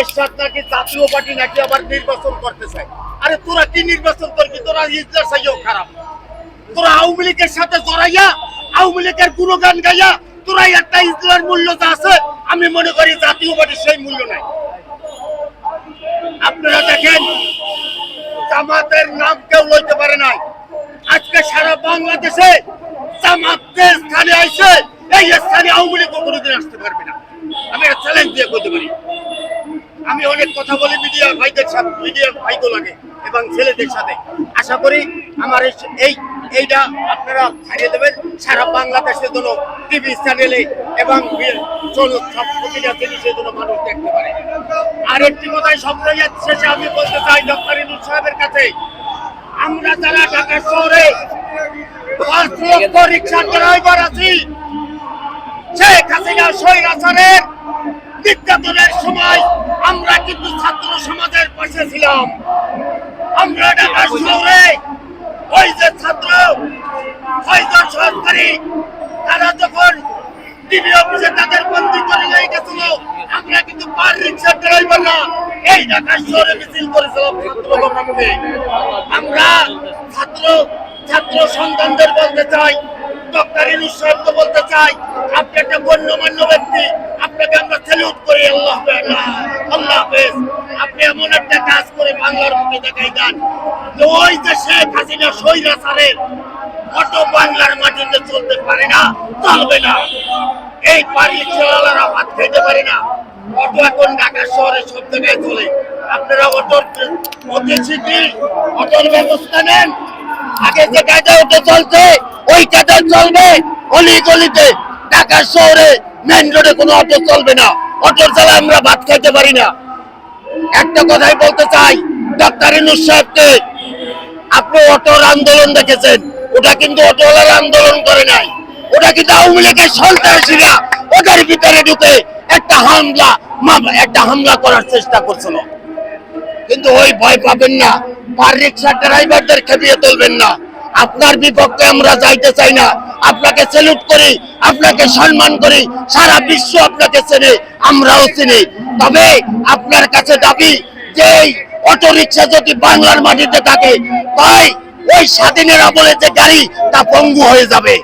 এরশাদ নাকি জাতীয় পার্টি নাকি আবার নির্বাচন করতে চায়। আরে তোরা কি নির্বাচন করবি? তোরা হিজলার চাইও খারাপ। তোরা আওয়ামী লীগের সাথে জড়াইয়া আওয়ামী লীগের গুণগান গাইয়া তোরা একটা ইসলামের মূল্য যা আছে আমি মনে করি জাতীয় পার্টির সেই মূল্য নাই। আপনারা দেখেন জামাতের নাম কেউ লইতে পারে নাই। আজকে সারা বাংলাদেশে জামাতের স্থানে আইছে, এই স্থানে আওয়ামী লীগ কোনোদিন আসতে পারবে না। আমি একটা চ্যালেঞ্জ দিয়ে বলতে পারি। আমি অনেক কথা বলি মিডিয়া ভাইদের সাথে, মিডিয়া ভাইগুলোকে এবং ছেলেদের সাথে। আশা করি আমার এইটা আপনারা ছাড়িয়ে দেবেন সারা বাংলাদেশের জন্য টিভি চ্যানেলে এবং সব প্রতিটা জিনিসের জন্য মানুষ দেখতে পারে। আর একটি কথাই সপ্তাহের শেষে আমি বলতে চাই ডক্টর ইউনূস সাহেবের কাছে, আমরা যারা ঢাকা শহরে 5 লক্ষ রিক্সা ড্রাইভার আছি, শেখ হাসিনা স্বৈরাচারের নির্যাতনের সময় আমরা কিন্তু ছাত্র সমাজের পাশে ছিলাম। আমরা ঢাকা শহরে ওই যে ছাত্র 6 জন সরকারি তারা যখন টিভি অফিসে তাদের বন্দি করে নিয়ে গেছিল, আমরা কিন্তু পার রিক্সা ড্রাইভার না এই ঢাকা শহরে মিছিল করেছিলাম ছাত্রকে। আমরা ছাত্র সন্তানদের বলতে চাই, ডক্টর ইউনূস সাহেবকে বলতে চাই, আপনি একটা গণ্যমান্য ব্যক্তি, আপনাকে আমরা স্যালুট করি। আল্লাহ হাফেজ। আপনি এমন একটা কাজ করে বাংলার মুখে দেখাই দেন যে ওই যে শেখ হাসিনা স্বৈরাচারের অটো বাংলার মাটিতে চলতে পারে না, চলবে না। এই বাড়ির চালালারা ভাত খাইতে পারে না। অটো এখন ঢাকা শহরে সব জায়গায় চলে। আপনারা অটোর অতি শীঘ্রই অটোর ব্যবস্থা নেন। আগে যে কাজে অটো চলছে ওই কাজে চলবে। অলি গলিতে ঢাকা শহরে মেইন রোডে কোনো অটো চলবে না। অটোর চালা আমরা ভাত খাইতে পারি না। একটা কথাই বলতে চাই ডক্টর ইউনূস সাহেবকে, আপনি অটোর আন্দোলন দেখেছেন, ওটা কিন্তু অটোওয়ালার আন্দোলন করে নাই, ওটা কিন্তু আওয়ামী লীগের সন্ত্রাসীরা ওদের ভিতরে ঢুকে একটা হামলা করার চেষ্টা করছিল। কিন্তু ওই ভয় পাবেন না, পার রিক্সা ড্রাইভারদের খেপিয়ে তুলবেন না। আপনার বিপক্ষে আমরা যাইতে চাই না। আপনাকে স্যালুট করি, আপনাকে সম্মান করি, সারা বিশ্ব আপনাকে চেনে, আমরাও চিনি। তবে আপনার কাছে দাবি যে অটো রিক্সা যদি বাংলার মাটিতে থাকে, তাই ওই স্বাধীনের আমলে যে গাড়ি তা পঙ্গু হয়ে যাবে।